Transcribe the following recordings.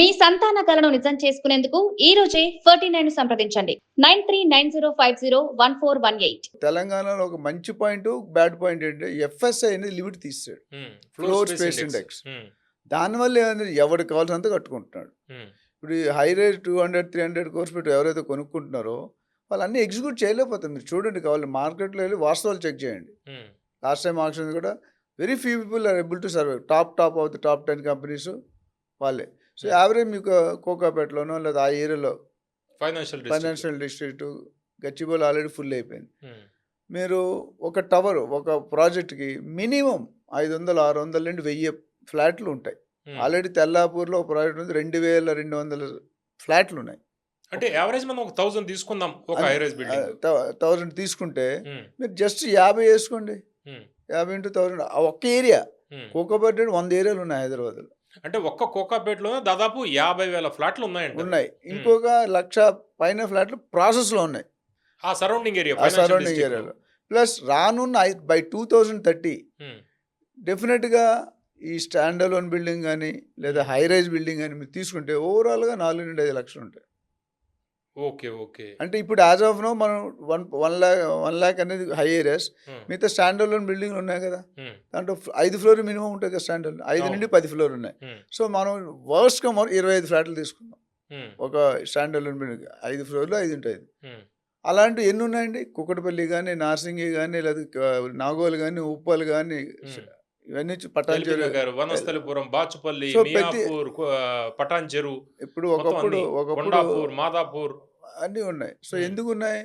మీ సంతాన కలను నిజం చేసుకునేందుకు ఈ రోజే 49 సంప్రదించండి 9390501418. తెలంగాణలో ఒక మంచి పాయింట్, బ్యాడ్ పాయింట్ ఏంటంటే ఎఫ్ఎస్ఐ అనేది లిమిట్ తీస్తాడు, ఫ్లోర్ స్పేస్ ఇండెక్స్. దానివల్ల ఏమైంది, ఎవరికి కావాల్సినంత కట్టుకుంటున్నాడు. ఇప్పుడు ఈ హై రేజ్ 200-300 కోర్స్ పెట్టి ఎవరైతే కొనుక్కుంటున్నారో వాళ్ళు అన్నీ ఎగ్జిక్యూట్ చేయలేకపోతారు. మీరు చూడండి, కావాలి మార్కెట్లో వెళ్ళి వాస్తవాలు చెక్ చేయండి. లాస్ట్ టైం ఆప్షన్ కూడా very few people are able to survive. Top of the top 10 companies వాళ్ళే. సో యావరేజ్ మీకు కోకాపేటలోనో లేదా ఆ ఏరియాలో financial district Gachibowli already full అయిపోయింది. మీరు ఒక టవర్, ఒక ప్రాజెక్ట్కి మినిమం 500-600 నుండి 1000 ఫ్లాట్లు ఉంటాయి. ఆల్రెడీ తెల్లాపూర్లో ఒక ప్రాజెక్ట్ ఉంది, 2200 ఫ్లాట్లు ఉన్నాయి. అంటే యావరేజ్ మనం ఒక 1000 తీసుకుందాం, ఒక హైరైజ్ బిల్డింగ్ 1000 తీసుకుంటే మీరు జస్ట్ 50 వేసుకోండి. 50 into 1000 ఒక్క ఏరియా. కోకాపేట 100 ఏరియాలు ఉన్నాయి హైదరాబాద్లో. అంటే ఒక్క కోకాపేటలో దాదాపు 50,000 ఫ్లాట్లు ఉన్నాయి. ఇంకొక 1,00,000 పైన ఫ్లాట్లు ప్రాసెస్లో ఉన్నాయి ఆ సరౌండింగ్ ఏరియాలో. ప్లస్ రానున్న బై 2030 డెఫినెట్గా ఈ స్టాండ్ అలోన్ బిల్డింగ్ కానీ లేదా హై రైజ్ బిల్డింగ్ కానీ మీరు తీసుకుంటే ఓవరాల్గా 4 నుండి 5 లక్షలు ఉంటాయి. ఓకే. అంటే ఇప్పుడు యాజ్ ఆఫ్ నో మనం 1 lakh అనేది హై ఏరియాస్. మిగతా స్టాండ్ అలోన్ బిల్డింగ్లు ఉన్నాయి కదా, దాంట్లో 5 ఫ్లోర్ మినిమం ఉంటుంది కదా స్టాండ్ అలోన్. 5 నుండి 10 ఫ్లోర్ ఉన్నాయి. సో మనం వర్స్ట్గా మనం 25 ఫ్లాట్లు తీసుకుందాం ఒక స్టాండ్ అలోన్ బిల్డింగ్. 5 ఫ్లోర్లు 5 ఉంటాయి. అలాంటివి ఎన్ని ఉన్నాయండి? కుక్కటపల్లి కానీ, నార్సింగి కానీ, లేదా నాగోలు కానీ, ఉప్పల్ కానీ, ఇవన్నీ పటాన్చెరు, వనస్థలిపురం, బాచుపల్లి, పటాన్చెరు, ఇప్పుడు ఒకప్పుడు మాదాపూర్ అన్నీ ఉన్నాయి. సో ఎందుకు ఉన్నాయి?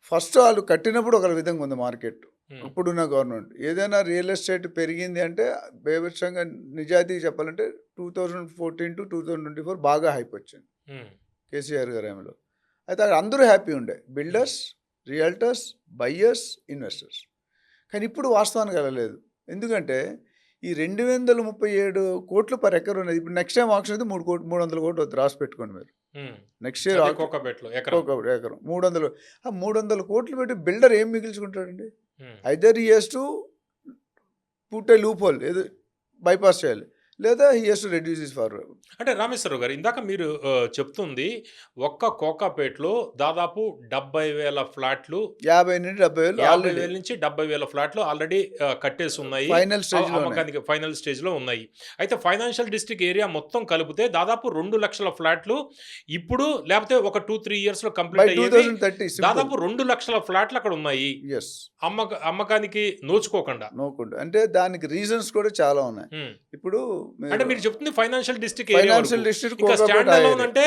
ఫస్ట్ వాళ్ళు కట్టినప్పుడు ఒక విధంగా ఉంది మార్కెట్. ఇప్పుడున్న గవర్నమెంట్ ఏదైనా రియల్ ఎస్టేట్ పెరిగింది అంటే బేభత్సంగా నిజాయితీ చెప్పాలంటే 2014 to 2024 బాగా హైప్ వచ్చింది కేసీఆర్ గారి టైంలో. అయితే అక్కడ అందరూ హ్యాపీ ఉండే, బిల్డర్స్, రియల్టర్స్, బయ్యర్స్, ఇన్వెస్టర్స్. కానీ ఇప్పుడు వాస్తవానికి వెళ్ళలేదు. ఎందుకంటే ఈ 237 కోట్లు పర్ ఎకర్ ఉన్నది. ఇప్పుడు నెక్స్ట్ టైం ఆప్షన్ అయితే 300 కోట్లు వద్దు, రాసి పెట్టుకోండి మీరు. నెక్స్ట్ ఇయర్ ఎకరం 300 కోట్లు పెట్టి బిల్డర్ ఏం మిగిల్చుకుంటాడండి? Either he has to put a loophole, ఏదో బైపాస్ చేయాలి, లేదా he has to reduce his forward. అంటే రామేశ్వరరావు గారు, ఇందాక మీరు చెప్తుంది ఒక్క కోకాపేటలో దాదాపు 70,000 ఫ్లాట్లు, 50,000 నుంచి 70,000 ఫ్లాట్లు ఆల్రెడీ కట్టేసి ఉన్నాయి, ఫైనల్ స్టేజ్ లో ఉన్నాయి. అయితే ఫైనాన్షియల్ డిస్ట్రిక్ట్ ఏరియా మొత్తం కలిపితే దాదాపు 2 లక్షల ఫ్లాట్లు ఇప్పుడు, లేకపోతే ఒక 2-3 years లో కంప్లీట్ అయ్యి దాదాపు 2 లక్షల ఫ్లాట్లు అక్కడ ఉన్నాయి అమ్మకానికి నోచుకోకుండా. అంటే దానికి రీజన్స్ కూడా చాలా ఉన్నాయి. ఇప్పుడు అంటే మీరు చెప్తుంది ఫైనాన్షియల్ డిస్ట్రిక్ట్ అంటే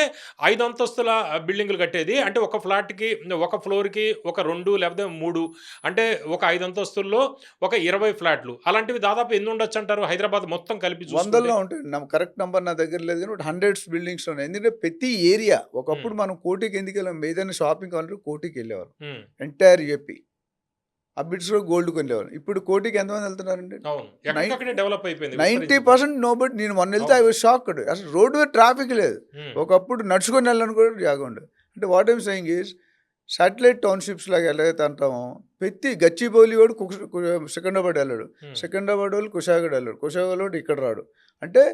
5 అంతస్తుల బిల్డింగ్లు కట్టేది. అంటే ఒక ఫ్లాట్ కి, ఒక ఫ్లోర్ కి ఒక 2 లేకపోతే 3, అంటే ఒక 5 అంతస్తుల్లో ఒక 20 ఫ్లాట్లు. అలాంటివి దాదాపు ఎన్ని ఉండొచ్చు అంటారు హైదరాబాద్ మొత్తం కలిపి? 100లో ఉంటాయి. కరెక్ట్ నంబర్ నా దగ్గర లేదు కానీ 100 బిల్డింగ్స్ ఉన్నాయి. ఎందుకంటే ప్రతి ఏరియా, ఒకప్పుడు మనం కోటికి ఎందుకు వెళ్ళాం, ఏదైనా షాపింగ్ కావాలంటే కోటికి వెళ్ళేవారు, ఎంటైర్ ఏపీ. ఆ బిట్స్లో గోల్డ్ కొనేవారు. ఇప్పుడు కోటికి ఎంతమంది వెళ్తున్నారండి? 90% నోబడి. నేను మొన్న వెళ్తే ఐ వాజ్ షాక్డ్. అసలు రోడ్డు మీద ట్రాఫిక్ లేదు. ఒకప్పుడు నడుచుకొని వెళ్ళాలని కూడా జాగా ఉండదు. అంటే what I'm saying is, satellite townships లాగా ఎలాగైతే అంటామో, ప్రతి గచ్చిబౌలి వాడు సికింద్రాబాద్ వెళ్ళాడు, సికింద్రాబాద్ వాళ్ళు కుషాగఢ్ వెళ్ళాడు, కుషాగఢ్ వాడు ఇక్కడ రాడు. అంటే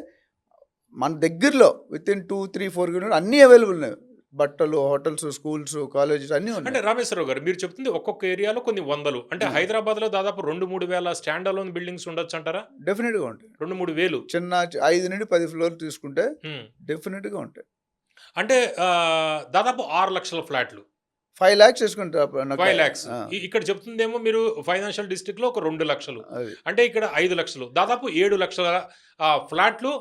మన దగ్గరలో విత్ ఇన్ 2-3-4 కిలోమీటర్స్ అన్నీ అవైలబుల్ ఉన్నాయి. బట్టలు, హోటల్స్, స్కూల్స్, కాలేజెస్ అన్నీ ఉన్నాయి. అంటే రామేశ్వరరావు గారు, మీరు చెప్తుంది ఒక్కొక్క ఏరియాలో కొన్ని వందలు, అంటే హైదరాబాద్ లో దాదాపు 2-3 వేల స్టాండ్ అలోన్ బిల్డింగ్స్ ఉండొచ్చు అంటారా? డెఫినెట్ గా ఉంటాయి. 2-3 వేలు చిన్న 5 నుండి 10 ఫ్లోర్లు తీసుకుంటే డెఫినెట్ గా ఉంటాయి. అంటే దాదాపు 6 లక్షల ఫ్లాట్లు, 5 lakhs చేసుకుంటారు. 5 lakhs. ఇక్కడ చెప్తుందేమో మీరు ఫైనాన్షియల్ డిస్ట్రిక్ట్ లో ఒక 2 లక్షలు, అంటే ఇక్కడ 5 లక్షలు, దాదాపు 7 లక్షల ఫ్లాట్లు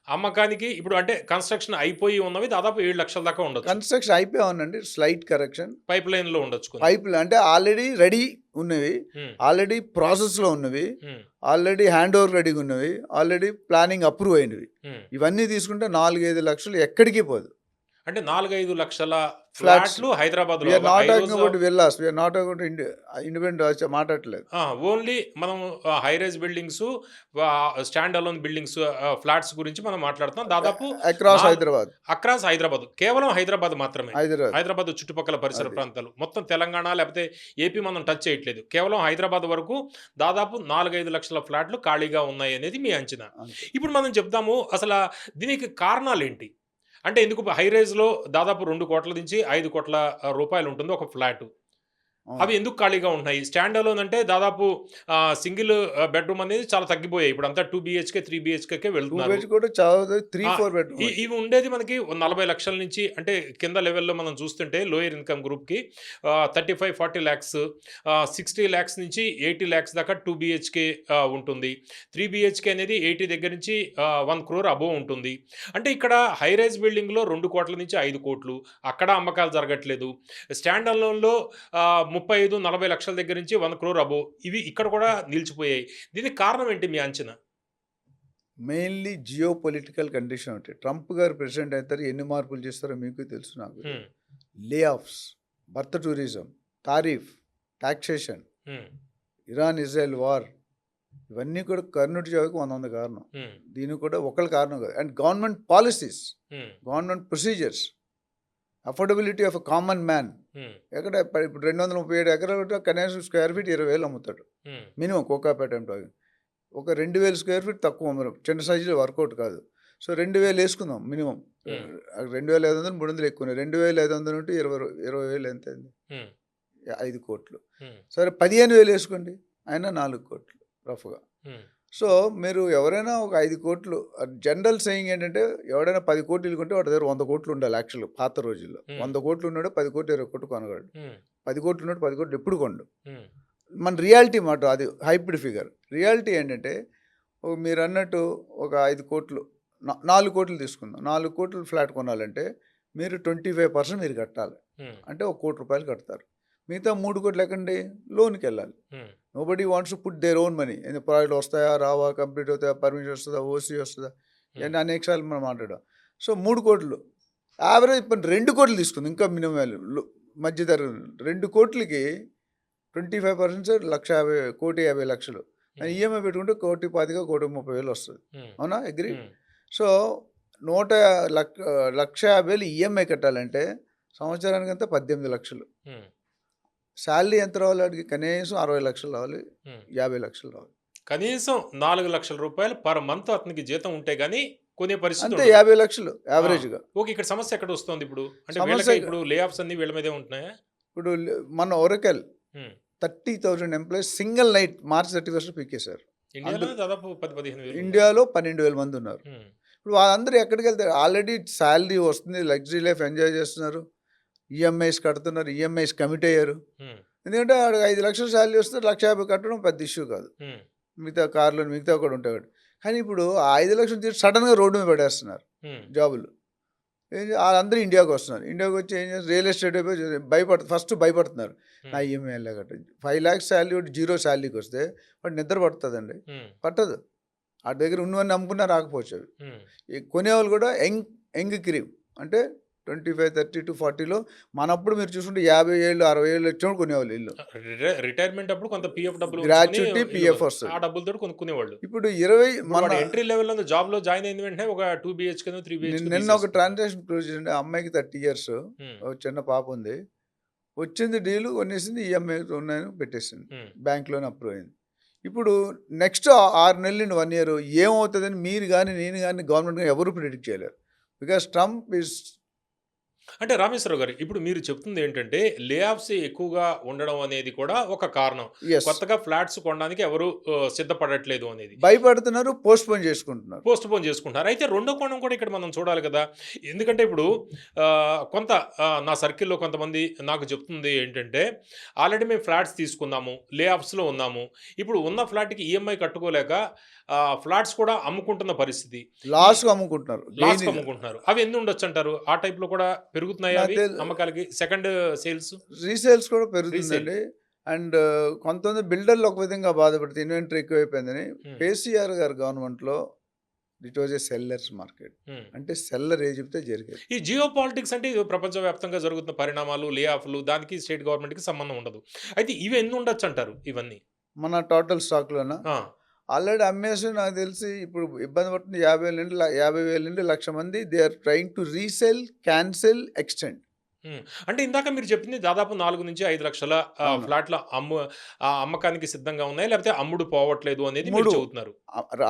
అమ్మకానికి ఇప్పుడు. అంటే కన్స్ట్రక్షన్ అయిపోయి ఉన్నవి దాదాపు 7 లక్షల దాకా ఉండొచ్చు. కన్స్ట్రక్షన్ అయిపోయి ఉందండి, స్లైట్ కరెక్షన్. పైప్ లైన్ లో ఉండొచ్చు, పైప్ అంటే ఆల్రెడీ రెడీ ఉన్నవి, ఆల్రెడీ ప్రాసెస్ లో ఉన్నవి, ఆల్రెడీ హ్యాండ్ ఓవర్ రెడీగా ఉన్నవి, ఆల్రెడీ ప్లానింగ్ అప్రూవ్ అయినవి. ఇవన్నీ తీసుకుంటే 4-5 లక్షలు ఎక్కడికి పోదు. అంటే 4-5 లక్షల ఫ్లాట్స్ ఫ్లాట్లు హైదరాబాద్లో we're not talking high rise about villas, we're not about independent మాట్లాడలేదు. ఓన్లీ మనం high rise buildings, stand alone buildings, flats గురించి మనం మాట్లాడుతున్నాం. దాదాపు అక్రాస్ హైదరాబాద్, అక్రాస్ హైదరాబాద్, కేవలం హైదరాబాద్ మాత్రమే. హైదరాబాద్ హైదరాబాద్ చుట్టుపక్కల పరిసర అది. ప్రాంతాలు మొత్తం తెలంగాణ లేకపోతే ఏపీ మనం టచ్ చేయట్లేదు. కేవలం హైదరాబాద్ వరకు దాదాపు 4-5 లక్షల ఫ్లాట్లు ఖాళీగా ఉన్నాయి అనేది మీ అంచనా. అంతే. ఇప్పుడు మనం చెప్దాము అసలు దీనికి కారణాలు ఏంటి? అంటే ఎందుకు హై రైజ్‌లో దాదాపు 2 కోట్ల నుంచి 5 కోట్ల రూపాయలు ఉంటుంది ఒక ఫ్లాటు. అవును. అవి ఎందుకు ఖాళీగా ఉంటున్నాయి? స్టాండ్ అలోన్ అంటే దాదాపు సింగిల్ బెడ్‌రూమ్ అనేది చాలా తగ్గిపోయాయి. ఇప్పుడంతా 2 బీహెచ్‌కే, 3 బీహెచ్‌కే 2 వెళ్తున్నారు. బెడ్స్ కూడా చాలా 3, ఆ! 4 బెడ్రూమ్. ఇవి ఉండేది మనకి 40 లక్షల నుంచి, అంటే కింద లెవెల్‌లో మనం చూస్తుంటే లోయర్ ఇన్‌కమ్ గ్రూప్‌కి 35-40 లాక్స్, 60 లాక్స్ నుంచి 80 లాక్స్ దాకా 2 బీహెచ్‌కే ఉంటుంది. 3 బీహెచ్‌కే అనేది 80 దగ్గర నుంచి 1 క్రోర్ అబోవ్ ఉంటుంది. అంటే ఇక్కడ హై రైజ్ బిల్డింగ్‌లో 2 కోట్ల నుంచి 5 కోట్లు, అక్కడ అమ్మకాలు జరగట్లేదు. స్టాండ్ అలోన్‌లో 35-40 లక్షల దగ్గర నుంచి 1 క్రోర్ అబోవ్, ఇవి ఇక్కడ కూడా నిలిచిపోయాయి. దీనికి కారణం ఏంటి మీ అంచనా? మెయిన్లీ జియో పొలిటికల్ కండిషన్ ఒకటి. ట్రంప్ గారు ప్రెసిడెంట్ అవుతారు, ఎన్ని మార్పులు చేస్తారో మీకు తెలుసు, నాకు హ్మ్. లే offs, birth tourism, tariff, taxation, హ్మ్. ఇరాన్ ఇజ్రాయెల్ వార్, ఇవన్నీ కూడా కర్ణుడి చావుకి 100 కారణం. హ్మ్. దీనికి కూడా ఒకళ్ళ కారణం కాదు. అండ్ గవర్నమెంట్ పాలసీస్, హ్మ్. Government procedures, affordability of a common man. హ్మ్. ఎక్కడ ఇప్పుడు 237 ఎకరాలు ఉంటే కనీసం స్క్వేర్ ఫీట్ 20,000 అమ్ముతాడు హ్మ్. మినిమం. కోకాపేట అంటే ఒక 2,000 స్క్వేర్ ఫీట్ తక్కువ అమ్మరు, చిన్న సైజులో వర్కౌట్ కాదు. సో 2,000 వేసుకుందాం మినిమం. 2,500, 300 ఎక్కువ. 2,500 నుండి 20,000 ఎంత అయింది? హ్మ్. 5 కోట్లు. హ్మ్. సరే 15,000 వేసుకోండి, అయినా 4 కోట్లు రఫ్గా. హ్మ్. సో మీరు ఎవరైనా ఒక 5 కోట్లు, జనరల్ సేయింగ్ ఏంటంటే ఎవడైనా 10 కోట్లు ఇల్లుకుంటే వాడి దగ్గర 100 కోట్లు ఉండాలి. యాక్చువల్ పాత రోజుల్లో 100 కోట్లు ఉన్నాడు 10 కోట్లు 20 కోట్లు కొనగలడు. హ్మ్. 10 కోట్లు ఉన్నాడు 10 కోట్లు ఎప్పుడు కొండు. హ్మ్. మన రియాలిటీ మాట అది హైబ్రిడ్ ఫిగర్. రియాలిటీ ఏంటంటే మీరు అన్నట్టు ఒక 5 కోట్లు, 4 కోట్లు తీసుకుందాం. 4 కోట్లు ఫ్లాట్ కొనాలంటే మీరు 25% మీరు కట్టాలి. హ్మ్. అంటే ₹1 కోటి కడతారు. మిగతా 3 కోట్లు ఎక్కండి, లోన్కి వెళ్ళాలి. హ్మ్. Nobody wants to put their own money. ప్రాజెక్టులు వస్తాయా రావా, కంప్లీట్ అవుతాయా, పర్మిషన్ వస్తుందా, ఓసీ వస్తుందా, ఇవన్నీ అనేక సార్లు మనం మాట్లాడాం. సో 3 కోట్లు యావరేజ్. ఇప్పుడు 2 కోట్లు తీసుకుంది, ఇంకా మినిమం వాల్యూ మధ్య తరగతి. 2 కోట్లకి 25% సార్ 1,50,00,000. ఈఎంఐ పెట్టుకుంటే 1,25,000, 1,30,000 వస్తుంది. హ్మ్. అవునా? అగ్రీ? హ్మ్. సో 1,50,000 ఈఎంఐ కట్టాలంటే సంవత్సరానికి అంతా 18 లక్షలు. హ్మ్. శాలరీ ఎంత రావాలి వాడికి? కనీసం 60 లక్షలు రావాలి, హ్మ్. 50 లక్షలు రావాలి. కనీసం 4 లక్షల రూపాయలు పర్ మంత్ అతనికి జీతం ఉంటే గానీ కొనే పరిస్థితి అంతే, ఉండదు. 50 లక్షలు యావరేజ్గా. ఓకే. ఇక్కడ సమస్య ఎక్కడ వస్తుంది ఇప్పుడు? అంటే సమస్య వీళ్ళకే ఇప్పుడు లే ఆఫ్స్ అన్ని వీళ్ళ మీదే ఉంటున్నాయా? ఇప్పుడు మన ఒరకెల్ హ్మ్. 30,000 ఎంప్లాయీస్ సింగిల్ నైట్ మార్చ్ 31 పీకేశారు. ఇండియాలోనే దాదాపు 10-15 వేలు. ఇండియాలో 12,000 మంది ఉన్నారు. హ్మ్. ఇప్పుడు వాళ్ళందరూ ఎక్కడికి వెళ్తారు? ఆల్రెడీ శాలరీ వస్తుంది, లగ్జరీ లైఫ్ ఎంజాయ్ చేస్తున్నారు, ఈఎంఐస్ కడుతున్నారు, ఈఎంఐస్ కమిట్ అయ్యారు. హ్మ్. ఎందుకంటే వాడు 5 లక్షల శాలరీ వస్తే 1,50,000 కట్టడం పెద్ద ఇష్యూ కాదు. హ్మ్. మిగతా కార్లు మిగతా కూడా ఉంటాయి. కానీ ఇప్పుడు ఆ 5 లక్షలు తీసి సడన్గా రోడ్డు మీద పడేస్తున్నారు హ్మ్. జాబులు. వాళ్ళందరూ ఇండియాకి వస్తున్నారు. ఇండియాకి వచ్చి ఏం చేస్తారు? రియల్ ఎస్టేట్ ఫస్ట్ భయపడుతున్నారు. నా హ్మ్. ఈఎంఐ ఎలా కట్టదు? 5 lakhs శాలరీ ఒకటి జీరో శాలరీకి వస్తే వాడు నిద్ర పడుతుందండి? హ్మ్. పట్టదు. ఆ దగ్గర ఉన్నవన్నీ అమ్ముకున్నా రాకపోవచ్చు అవి. హ్మ్. ఈ కొనేవాళ్ళు కూడా యంగ్ క్రీమ్, అంటే 25, 30 to 40లో. మనప్పుడు మీరు చూసుకుంటే 50 ఏళ్ళు 60 ఏళ్ళు వచ్చినప్పుడు కొనేవాళ్ళు ఇల్లు. రిటైర్మెంట్ అప్పుడు కొంత పీఎఫ్ డబ్బులు గ్రాట్యుటీ, ఉంచుకొని పిఎఫ్ ఆ వస్తుంది. డబ్బులతోటి కొనుక్కునేవాళ్ళు. ఇప్పుడు 20 ఇప్పుడు మన వాడు ఎంట్రీ లెవెల్‌లో జాబ్‌లో జాయిన్ అయిన వెంటనే ఒక 2 బీహెచ్‌కేనో 3 బీహెచ్‌కే నిన్న ఒక తీసేసుకుంటున్నారు. ట్రాన్సాక్షన్ క్లోజ్ చేయండి. అమ్మాయికి 30 years, హ్మ్. ఒక చిన్న పాప ఉంది. వచ్చింది డీలు, కొనేసింది, ఈఎంఐ ఉన్నాయని పెట్టేసింది, హ్మ్. బ్యాంక్లోనే అప్రూవ్ అయింది. ఇప్పుడు నెక్స్ట్ 6 నెలలు నుండి 1 year ఏమవుతుందని మీరు కానీ నేను కానీ గవర్నమెంట్ కానీ ఎవరు ప్రిడిక్ట్ చేయలేరు. Because Trump is. అంటే రామేశ్వరరావు గారు, ఇప్పుడు మీరు చెప్తుంది ఏంటంటే లే ఆఫ్స్ ఎక్కువగా ఉండడం అనేది కూడా ఒక కారణం. ఎస్, కొత్తగా ఫ్లాట్స్ కొనడానికి ఎవరు సిద్ధపడట్లేదు అనేది. భయపడుతున్నారు, పోస్ట్ పోన్ చేసుకుంటున్నారు. పోస్ట్‌పోన్ చేసుకుంటున్నారు. అయితే రెండో కోణం కూడా ఇక్కడ మనం చూడాలి కదా! ఎందుకంటే ఇప్పుడు కొంత నా సర్కిల్‌లో కొంతమంది నాకు చెప్తుంది ఏంటంటే, ఆల్రెడీ మేము ఫ్లాట్స్ తీసుకున్నాము, లే ఆఫ్స్‌లో ఉన్నాము. ఇప్పుడు ఉన్న ఫ్లాట్‌కి ఈఎంఐ కట్టుకోలేక ఫ్లాట్స్ కూడా అమ్ముకుంటున్న పరిస్థితి. ఈ లాస్ట్గా అమ్ముకుంటున్నారు, లాస్‌కి గెయిన్. అమ్ముకుంటున్నారు. అవి ఎందుకు ఉండొచ్చంటారు? ఆ టైప్‌లో కూడా పెరుగుతున్నాయా నాకు అవి అమ్మకాలకి? సెకండ్ సేల్స్, రీసేల్స్ కూడా రీసేల్. పెరుగుతుందండి. అండ్ కొంతమంది బిల్డర్లు ఒక విధంగా బాధపడుతుంది, ఇన్వెంటరీ ఎక్కువైపోయిందని. హ్మ్. కేసీఆర్ గారు గవర్నమెంట్లో it was a seller's market. Um. అంటే సెల్లర్ ఏ చెప్తే జరిగేది. ఈ జియో పాలిటిక్స్ అంటే ఇది ప్రపంచవ్యాప్తంగా జరుగుతున్న పరిణామాలు, లే ఆఫ్లు, దానికి స్టేట్ గవర్నమెంట్కి సంబంధం ఉండదు. అయితే ఇవి ఎన్ని ఉండొచ్చు అంటారు ఇవన్నీ? మన టోటల్ స్టాక్లోనా ఆ, ఆల్రెడీ అమ్మేసి నాకు తెలిసి ఇప్పుడు ఇబ్బంది పడుతుంది 50,000 నుండి 1,00,000 మంది they are trying to resell, cancel, extend. Um. అంటే ఇందాక మీరు చెప్పింది దాదాపు 4 నుంచి 5 లక్షల అవును. ఫ్లాట్ల అమ్మకానికి సిద్ధంగా ఉన్నాయి, లేకపోతే అమ్ముడు పోవట్లేదు అనేది మీరు 3 చెబుతున్నారు.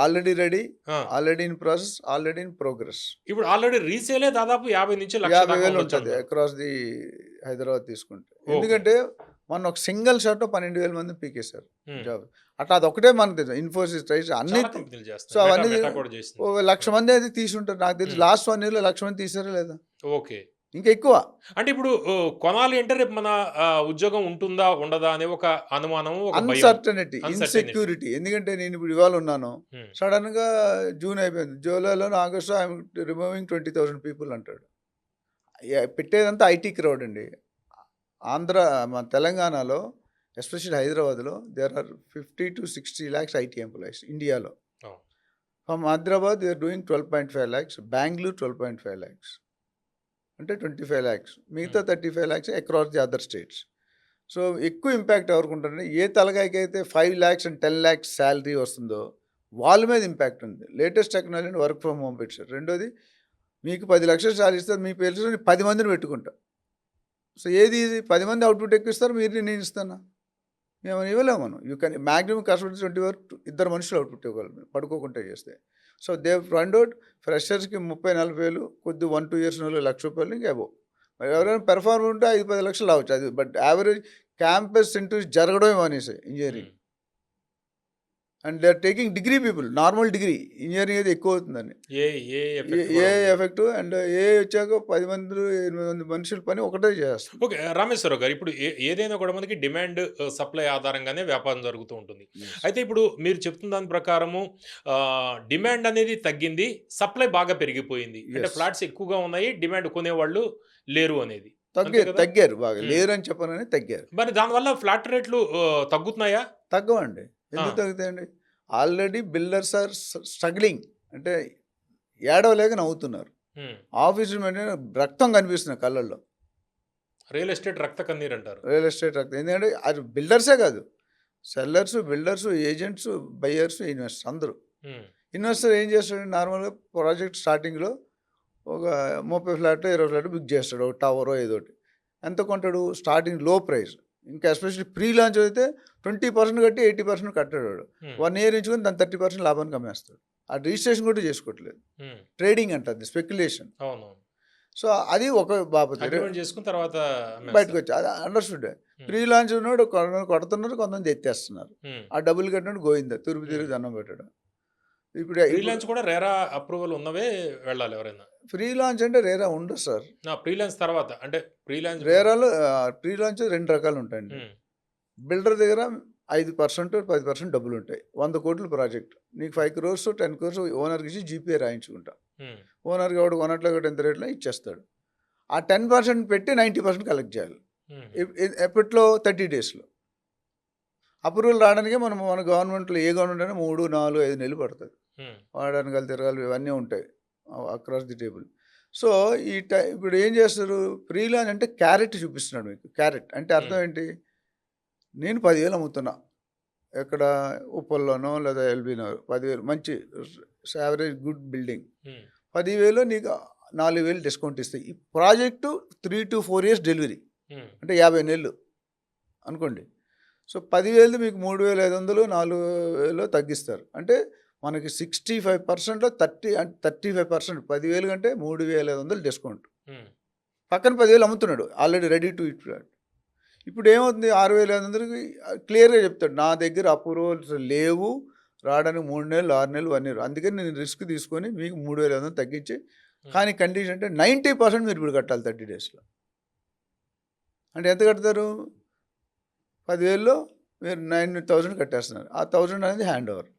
ఆల్రెడీ రెడీ, ఆ, already in process, already in progress. ఇప్పుడు ఆల్రెడీ రీసేలే దాదాపు 50 నుంచి లక్ష దాకా 50,000 ఉండొచ్చు ఉంటుంది అంటారు. అక్రాస్ ది హైదరాబాద్ తీసుకుంటే. ఓకే. ఎందుకంటే మొన్న ఒక సింగిల్ షాట్ 12,000 మంది పీకేశారు ఉమ్. జాబ్. అట్లా అదొకటే మనకు తెలుసు. ఇన్ఫోసిస్ ట్రైస్ అన్ని చాలా కంపెనీలు సో చేస్తారు. అవన్నీ మెటా కూడా చేస్తుంది. 1,00,000 మంది అయితే తీసుంటారు నాకు తెలిసి. లాస్ట్ 1 yearలో 1,00,000 మంది తీసారా లేదా, ఓకే. ఇంకా ఎక్కువ. అంటే ఇప్పుడు కొనాలి అంటే రేపు మన ఉద్యోగం ఉంటుందా ఉండదా అనే ఒక అనుమానం, ఒక భయం. Uncertainty, Uncertainty. ఇన్సెక్యూరిటీ. ఎందుకంటే నేను ఇప్పుడు ఇవాళ ఉన్నాను, ఉమ్. సడన్ గా జూన్ అయిపోయింది, జూలైలో ఆగస్టు ఐఎమ్ రిమూవింగ్ 20,000 పీపుల్ అంటాడు. పెట్టేదంతా ఐటీ క్రౌడ్ అండి. మన తెలంగాణలో ఎస్పెషల్లీ హైదరాబాద్లో there are 50 to 60 lakhs IT employees ఇండియాలో. Oh. From Hyderabad they are doing 12.5 lakhs, Bengaluru 12.5 lakhs, అంటే 25 lakhs, మిగతా 35 lakhs across the other states. So ఎక్కువ ఇంపాక్ట్ ఎవరికి ఉంటుందంటే ఏ తలకాయకి అయితే 5 lakhs and 10 lakhs శాలరీ వస్తుందో వాళ్ళ మీద ఇంపాక్ట్ ఉంది. Latest technology work from home పెట్టారు. రెండోది మీకు 10 లక్షలు శాలరీ ఇస్తారు, మీ పేరు 10 మందిని పెట్టుకుంటా. సో ఏది 10 మంది అవుట్పుట్ ఎక్కువ ఇస్తారు, మీరు నేను ఇస్తానా? మేము ఇవ్వలేము. మనం యూ కెన్ మ్యాక్సిమం కష్టపడి 20 వరకు 2 మనుషులు అవుట్పుట్ ఇవ్వగలరు పడుకోకుండా చేస్తే. సో దే ఫండ్ అవుట్ ఫ్రెషర్స్కి 30,000-40,000, కొద్ది 1-2 years ₹1,00,000 ఇంకా అబో. మరి ఎవరైనా పెర్ఫార్మ్ ఉంటే 5-10 లక్షలు రావచ్చు అది. బట్ యావరేజ్ క్యాంపస్ ఇంటర్వ్యూస్ జరగడమే మానేసాయి engineering. Um. And they are taking degree people, normal degree. Engineering అయితే ఎక్కువ అవుతుందని ఏ ఏ effect ఏ కూడా ఉంది. ఎఫెక్ట్. అండ్ ఏ వచ్చాక 10 మంది 8 మంది మనుషుల పని ఒకటే చేస్తుంది. ఓకే. రామేశ్వరరావు గారు, ఇప్పుడు ఏదైనా కూడా మనకి డిమాండ్ సప్లై ఆధారంగానే వ్యాపారం జరుగుతూ ఉంటుంది. అయితే ఇప్పుడు మీరు చెప్తున్న దాని ప్రకారము డిమాండ్ అనేది తగ్గింది, సప్లై బాగా పెరిగిపోయింది. అంటే Yes. ఫ్లాట్స్ ఎక్కువగా ఉన్నాయి, డిమాండ్ కొనేవాళ్ళు లేరు అనేది. అంతే కదా? తగ్గారు బాగా. Hmm. లేరని చెప్పనని తగ్గారు. మరి దానివల్ల ఫ్లాట్ రేట్లు తగ్గుతున్నాయా? తగ్గవండి. ఎందుకు ఆ. తగ్గుతాయండి? Already builders are struggling. అంటే ఏడవలేక నవ్వుతున్నారు. ఉమ్. ఆఫీసు మీద రక్తం కనిపిస్తుంది కళ్ళల్లో. రియల్ ఎస్టేట్ రక్త కన్నీరు అంటారు. రియల్ ఎస్టేట్ రక్తం. ఎందుకంటే అది బిల్డర్సే కాదు, sellers, builders, agents, buyers, investors అందరూ. ఉమ్. ఇన్వెస్టర్ ఏం చేస్తాడు? నార్మల్గా ప్రాజెక్ట్ స్టార్టింగ్లో ఒక 30 ఫ్లాట్ 20 ఫ్లాట్ బుక్ చేస్తాడు, ఒక టవరో ఏదో ఒకటి. ఎంత కొంటాడు? స్టార్టింగ్ లో ప్రైస్. ఇంకా ఎస్పెషల్లీ ప్రీ లాంచ్ అయితే 20% కట్టి 80% కట్టాడు వాడు. ఉమ్. 1 year ఇచ్చుకొని దాని 30% లాభానికి అమ్మేస్తాడు. ఆ రిజిస్ట్రేషన్ కూడా చేసుకోవట్లేదు. ఉమ్. ట్రేడింగ్ అంటుంది, స్పెక్యులేషన్. అవును. సో అది ఒక బాపతి అగ్రిమెంట్ చేసుకున్న తర్వాత బయటకు వచ్చి అది అండర్స్టూడ్. ప్రీ లాంచ్ ఉన్నాడు, కొడుతున్నారు, కొంతమంది ఎత్తేస్తున్నారు. ఆ డబ్బులు కట్టినట్టు గోయిందా తిరుపతి తిరిగి దండం పెట్టడం. ఇప్పుడు ఫ్రీలాన్స్ కూడా రేరా అప్రూవల్ ఉన్నవే వెళ్ళాలి ఎవరైనా. ఫ్రీ లాంచ్ అంటే రేరా ఉండదు సార్. ఫ్రీలాన్స్ తర్వాత అంటే ఫ్రీలాన్స్ రేరాలో ప్రీ లాంచ్ 2 రకాలు ఉంటాయండి. బిల్డర్ దగ్గర 5% 10% డబ్బులు ఉంటాయి. 100 కోట్ల ప్రాజెక్ట్, నీకు 5 crores 10 crores ఓనర్కి ఇచ్చి జీపీఏ రాయించుకుంటా. ఓనర్కి వాడు కొనట్లో ఎంత రేట్లో ఇచ్చేస్తాడు. ఆ 10% పెట్టి 90% కలెక్ట్ చేయాలి. ఎప్పట్లో 30 daysలో. అప్రూవల్ రావడానికే మన గవర్నమెంట్లో ఏ గవర్నమెంట్ అయినా 3, 4, 5 నెలలు పడుతుంది. వాడడానికి తిరగాలి, ఇవన్నీ ఉంటాయి అక్రాస్ ది టేబుల్. సో ఇప్పుడు ఏం చేస్తారు? ప్రీ లాంచ్ అంటే క్యారెట్ చూపిస్తున్నాడు మీకు. క్యారెట్ అంటే అర్థం ఏంటి? నేను 10,000 అమ్ముతున్నా, ఎక్కడ ఉప్పల్లోనో లేదా ఎల్బీనో 10,000 మంచి యావరేజ్ గుడ్ బిల్డింగ్. 10,000 నీకు 4,000 డిస్కౌంట్ ఇస్తాయి. ఈ ప్రాజెక్టు 3 to 4 years డెలివరీ, అంటే 50 నెలలు అనుకోండి. సో 10,000 మీకు 3,500 4,000 తగ్గిస్తారు. అంటే మనకి 65%లో 35%, 10,000 కంటే 3,500 డిస్కౌంట్. పక్కన 10,000 అమ్ముతున్నాడు already ready to it flat. ఇప్పుడు ఏమవుతుంది? 6,500కి క్లియర్గా చెప్తాడు, నా దగ్గర అప్రూవల్స్ లేవు, రావడానికి 3 నెలలు 6 నెలలు 1 year. అందుకని నేను రిస్క్ తీసుకొని మీకు 3,500 తగ్గించి, కానీ కండిషన్ అంటే 90% మీరు ఇప్పుడు కట్టాలి 30 daysలో. అంటే ఎంత కడతారు? 10,000లో మీరు 9,000 కట్టేస్తున్నారు. ఆ 1,000 అనేది హ్యాండ్ ఓవర్.